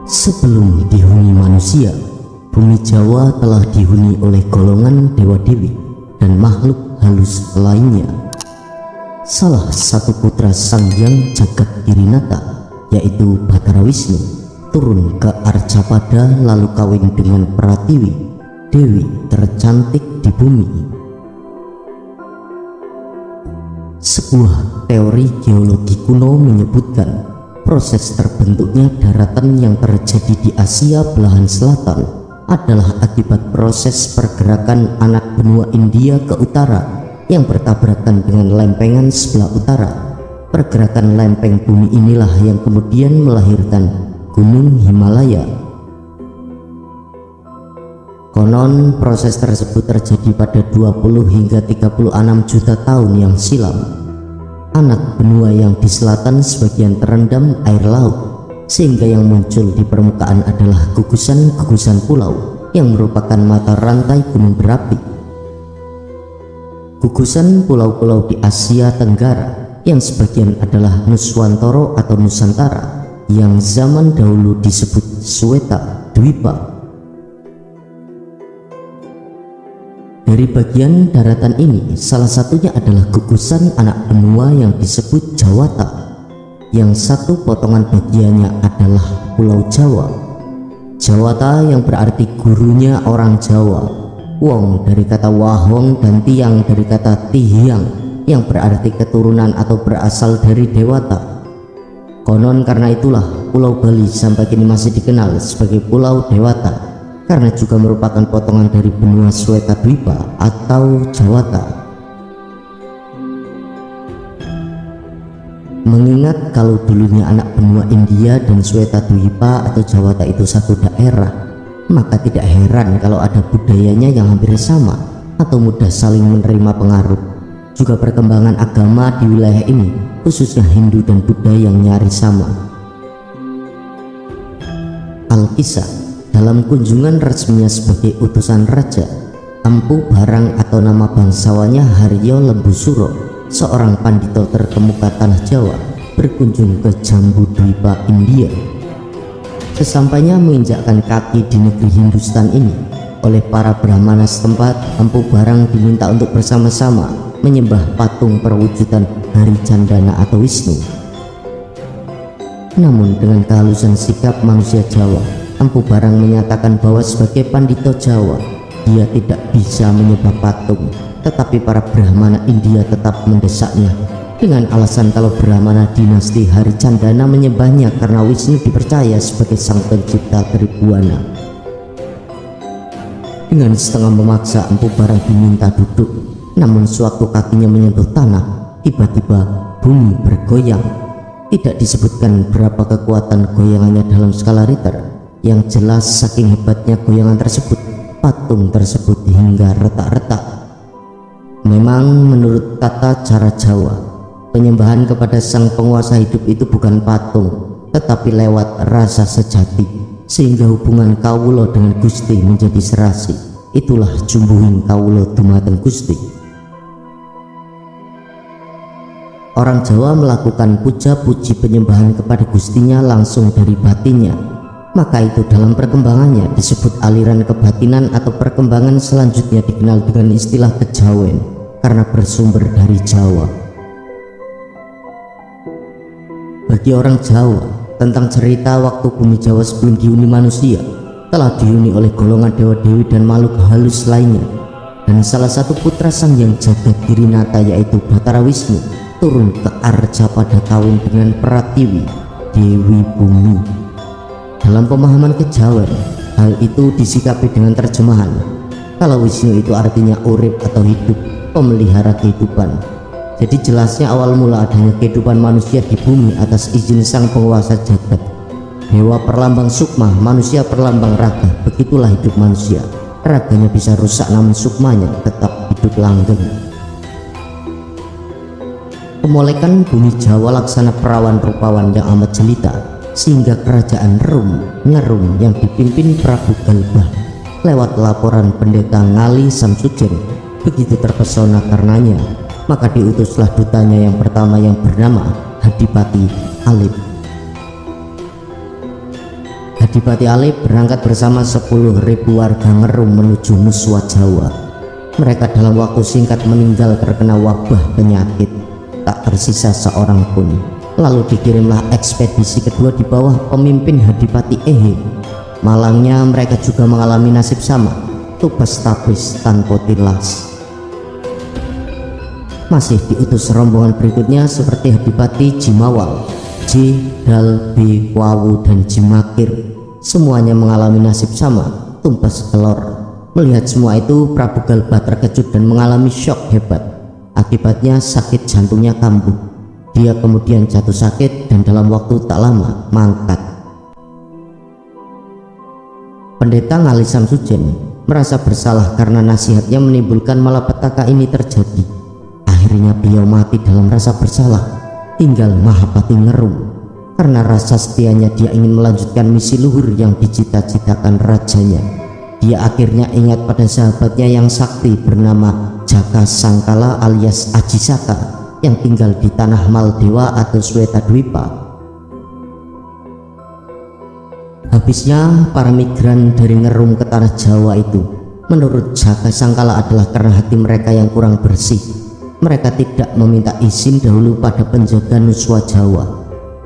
Sebelum dihuni manusia, bumi Jawa telah dihuni oleh golongan dewa-dewi dan makhluk halus lainnya. Salah satu putra Sang Hyang Jagadgirinata, yaitu Batara Wisnu, turun ke Arcapada lalu kawin dengan Pratiwi, dewi tercantik di bumi. Sebuah teori geologi kuno menyebutkan proses terbentuknya daratan yang terjadi di Asia belahan selatan adalah akibat proses pergerakan anak benua India ke utara yang bertabrakan dengan lempengan sebelah utara. Pergerakan lempeng bumi inilah yang kemudian melahirkan Gunung Himalaya. Konon proses tersebut terjadi pada 20 hingga 36 juta tahun yang silam. Anak benua yang di selatan sebagian terendam air laut, sehingga yang muncul di permukaan adalah gugusan-gugusan pulau yang merupakan mata rantai gunung berapi. Gugusan pulau-pulau di Asia Tenggara yang sebagian adalah Nuswantara atau Nusantara yang zaman dahulu disebut Sweta Dwipa. Dari bagian daratan ini, salah satunya adalah gugusan anak benua yang disebut Jawata, yang satu potongan bagiannya adalah Pulau Jawa. Jawata yang berarti gurunya orang Jawa, Wong dari kata Wahong, dan Tiang dari kata Tihiang yang berarti keturunan atau berasal dari Dewata. Konon karena itulah Pulau Bali sampai kini masih dikenal sebagai Pulau Dewata, karena juga merupakan potongan dari benua Sweta Dwipa atau Jawata. Mengingat kalau dulunya anak benua India dan Sweta Dwipa atau Jawata itu satu daerah, maka tidak heran kalau ada budayanya yang hampir sama atau mudah saling menerima pengaruh. Juga perkembangan agama di wilayah ini, khususnya Hindu dan Buddha, yang nyaris sama. Alkisah dalam kunjungan resminya sebagai utusan raja, Empu Barang atau nama bangsawannya Haryo Lembusuro, seorang pandito terkemuka tanah Jawa, berkunjung ke Jambudwipa, India. Sesampainya menginjakkan kaki di negeri Hindustan ini, oleh para brahmana setempat, Empu Barang diminta untuk bersama-sama menyembah patung perwujudan Hari Candana atau Wisnu. Namun dengan kehalusan sikap manusia Jawa, Empu Barang menyatakan bahwa sebagai pandito Jawa, dia tidak bisa menyembah patung, tetapi para Brahmana India tetap mendesaknya dengan alasan kalau Brahmana dinasti Hari Candana menyembahnya karena Wisnu dipercaya sebagai sang pencipta dari buana. Dengan setengah memaksa, Empu Barang diminta duduk, namun sewaktu kakinya menyentuh tanah, tiba-tiba bumi bergoyang. Tidak disebutkan berapa kekuatan goyangannya dalam skala Richter. Yang jelas saking hebatnya goyangan tersebut, patung tersebut hingga retak-retak. Memang menurut tata cara Jawa, penyembahan kepada sang penguasa hidup itu bukan patung, tetapi lewat rasa sejati, sehingga hubungan kawulo dengan Gusti menjadi serasi. Itulah jumbuhin kawulo dumateng Gusti. Orang Jawa melakukan puja-puji penyembahan kepada Gustinya langsung dari batinnya. Maka itu dalam perkembangannya disebut aliran kebatinan atau perkembangan selanjutnya dikenal dengan istilah kejawen karena bersumber dari Jawa. Bagi orang Jawa, tentang cerita waktu bumi Jawa sebelum dihuni manusia telah dihuni oleh golongan dewa-dewi dan makhluk halus lainnya, dan salah satu putra Sang Hyang Jagadgirinata yaitu Batara Wisnu turun ke Arcapada kawin dengan Pratiwi, Dewi Bumi. Dalam pemahaman kejawen, hal itu disikapi dengan terjemahan kalau Wisnu itu artinya urip atau hidup, pemelihara kehidupan. Jadi jelasnya awal mula adanya kehidupan manusia di bumi atas izin sang penguasa jagat. Dewa perlambang sukma, manusia perlambang raga. Begitulah hidup manusia, raganya bisa rusak namun sukmanya tetap hidup langgeng. Pemolekan bumi Jawa laksana perawan rupawan yang amat jelita, sehingga kerajaan Ngerum yang dipimpin Prabu Galbah lewat laporan pendeta Ngali Samsujen begitu terpesona karenanya, maka diutuslah dutanya yang pertama yang bernama Hadipati Alip. Adipati Alif berangkat bersama 10.000 warga Ngerum menuju Nuswa Jawa. Mereka dalam waktu singkat meninggal terkena wabah penyakit, tak tersisa seorang pun. Lalu dikirimlah ekspedisi kedua di bawah pemimpin Hadipati Ehe. Malangnya mereka juga mengalami nasib sama, tugas tapis tanpa tilas. Masih diutus rombongan berikutnya seperti Hadipati Jimawal, J, Dal, B, Wawu, dan Jimakir. Semuanya mengalami nasib sama, tumpas kelor. Melihat semua itu, Prabu Galba terkejut dan mengalami syok hebat. Akibatnya sakit jantungnya kambuh. Dia kemudian jatuh sakit dan dalam waktu tak lama mangkat. Pendeta Ngali Samsudin merasa bersalah karena nasihatnya menimbulkan malapetaka ini terjadi. Akhirnya beliau mati dalam rasa bersalah. Tinggal Mahapati Ngerum. Karena rasa setianya dia ingin melanjutkan misi luhur yang dicita-citakan rajanya. Dia akhirnya ingat pada sahabatnya yang sakti bernama Jaka Sangkala alias Aji Saka yang tinggal di tanah Maldewa atau Swetadwipa. Habisnya para migran dari Ngerum ke tanah Jawa itu, menurut Jaka Sangkala adalah karena hati mereka yang kurang bersih. Mereka tidak meminta izin dahulu pada penjaga Nuswa Jawa.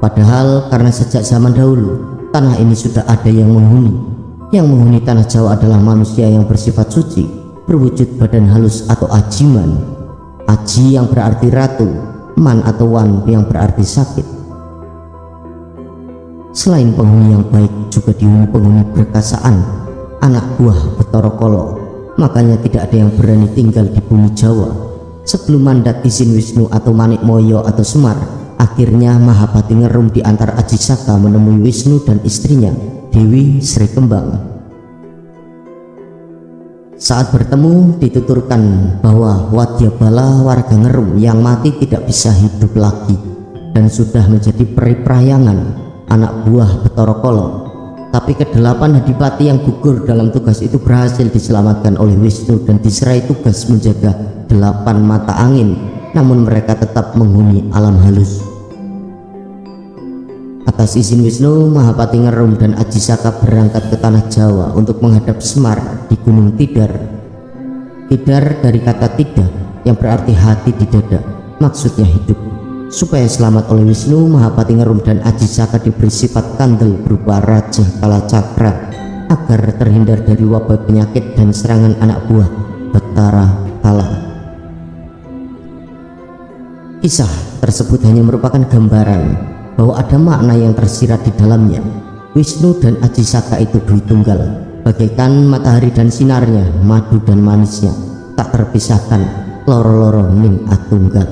Padahal karena sejak zaman dahulu tanah ini sudah ada yang menghuni. Yang menghuni tanah Jawa adalah manusia yang bersifat suci, berwujud badan halus atau ajiman. Aji yang berarti ratu, man atau wan yang berarti sakit. Selain penghuni yang baik, juga dihuni penghuni berkasaan, anak buah Bathara Kala. Makanya tidak ada yang berani tinggal di bumi Jawa. Sebelum mandat izin Wisnu atau Manikmoyo atau Semar, akhirnya Mahapati Ngerum diantar Aji Saka menemui Wisnu dan istrinya Dewi Sri Kembang. Saat bertemu dituturkan bahwa Wadyabala warga Ngerum yang mati tidak bisa hidup lagi dan sudah menjadi peri Prahyangan, anak buah Bathara Kala. Tapi ke-8 Hadipati yang gugur dalam tugas itu berhasil diselamatkan oleh Wisnu dan diserai tugas menjaga 8 mata angin, namun mereka tetap menghuni alam halus. Atas izin Wisnu, Mahapati Ngerum dan Aji Saka berangkat ke tanah Jawa untuk menghadap Semar di Gunung Tidar. Tidar dari kata Tida yang berarti hati di dada, maksudnya hidup. Supaya selamat oleh Wisnu, Mahapati Ngerum dan Aji Saka diberi sifat kandel berupa Raja Kalacakra agar terhindar dari wabah penyakit dan serangan anak buah Bathara Kala. Kisah tersebut hanya merupakan gambaran bahwa ada makna yang tersirat di dalamnya. Wisnu dan Aji Saka itu dui tunggal, bagaikan matahari dan sinarnya, madu dan manisnya, tak terpisahkan, loro-loro ning atunggal.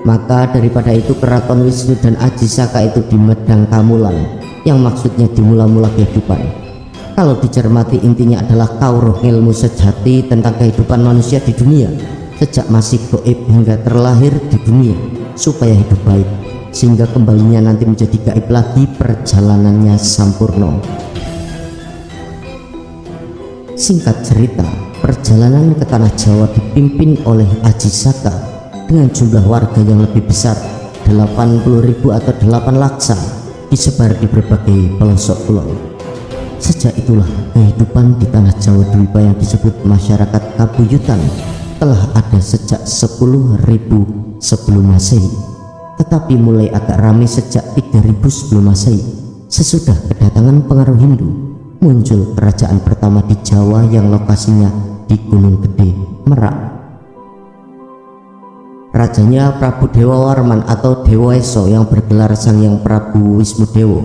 Maka daripada itu keraton Wisnu dan Aji Saka itu di Medang Kamulan, yang maksudnya di mula-mula kehidupan. Kalau dicermati intinya adalah kauruh ilmu sejati tentang kehidupan manusia di dunia, sejak masih gaib hingga terlahir di dunia, supaya hidup baik, sehingga kembalinya nanti menjadi gaib lagi perjalanannya sampurno. Singkat cerita, perjalanan ke tanah Jawa dipimpin oleh Aji Saka dengan jumlah warga yang lebih besar, 80.000 atau 8 laksa, disebar di berbagai pelosok pulau. Sejak itulah kehidupan di tanah Jawa Dwipa yang disebut masyarakat Kabuyutan telah ada sejak 10.000 sebelum Masehi, tetapi mulai agak ramai sejak 3000 sebelum Masehi. Sesudah kedatangan pengaruh Hindu, muncul kerajaan pertama di Jawa yang lokasinya di Gunung Gede, Merak. Rajanya Prabu Dewa Warman atau Dewa Eso yang bergelar Sang Hyang Prabu Wisnudewa.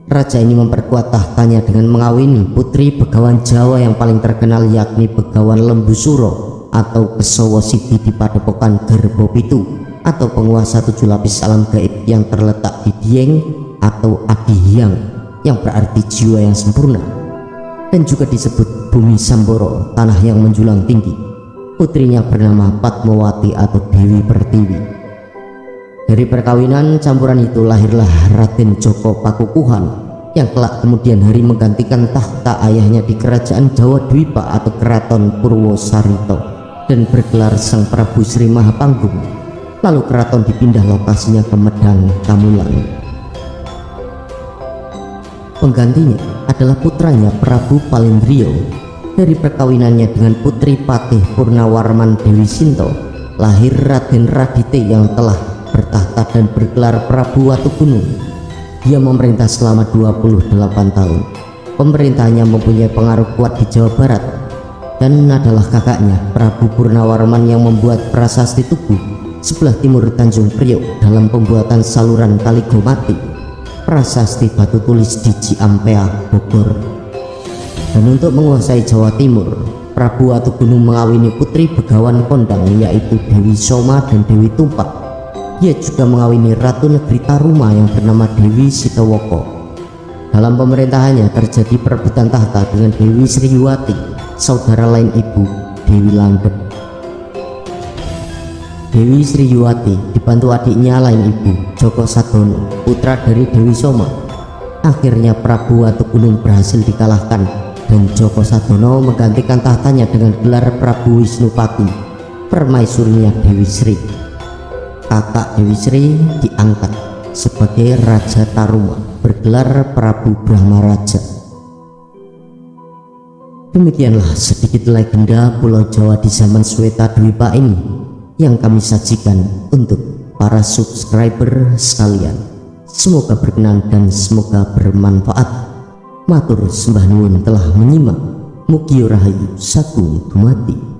Raja ini memperkuat tahtanya dengan mengawini putri Begawan Jawa yang paling terkenal, yakni Begawan Lembusuro atau Kesawa Siti di Padepokan Gerbopitu atau penguasa 7 lapis alam gaib yang terletak di Dieng atau Adihyang yang berarti jiwa yang sempurna, dan juga disebut Bumi Samboro, tanah yang menjulang tinggi. Putrinya bernama Padmawati atau Dewi Pertiwi. Dari perkawinan campuran itu lahirlah Raden Joko Pakukuhan yang kelak kemudian hari menggantikan tahta ayahnya di kerajaan Jawa Dwipa atau Keraton Purwosarito dan bergelar Sang Prabu Sri Mahapanggung. Lalu keraton dipindah lokasinya ke Medang Kamulan. Penggantinya adalah putranya Prabu Palindrio. Dari perkawinannya dengan putri Patih Purnawarman Dewi Sinta, lahir Raden Radite yang telah bertahta dan bergelar Prabu Watugunung. Dia memerintah selama 28 tahun. Pemerintahannya mempunyai pengaruh kuat di Jawa Barat dan adalah kakaknya Prabu Purnawarman yang membuat prasasti Tugu sebelah timur Tanjung Priok dalam pembuatan saluran Kaligomati, prasasti batu tulis di Ciampea, Bogor. Dan untuk menguasai Jawa Timur, Prabu Watugunung mengawini putri Begawan Kondang yaitu Dewi Soma dan Dewi Tumpak. Dia juga mengawini Ratu Negeri Taruma yang bernama Dewi Sitawoko. Dalam pemerintahannya terjadi perebutan tahta dengan Dewi Sriwati, saudara lain ibu Dewi Langgeng. Dewi Sriwati dibantu adiknya lain ibu Joko Sadono, putra dari Dewi Soma. Akhirnya Prabu Watugunung berhasil dikalahkan dan Joko Sadono menggantikan tahtanya dengan gelar Prabu Wisnupati, permaisurinya Dewi Sri. Kakak Dewi Sri diangkat sebagai Raja Taruma, bergelar Prabu Brahmaraja. Demikianlah sedikit legenda Pulau Jawa di zaman Sweta Dwipa ini yang kami sajikan untuk para subscriber sekalian. Semoga berkenan dan semoga bermanfaat. Matur sembah nuwun telah menyimak. Mugi rahayu sagung dumati.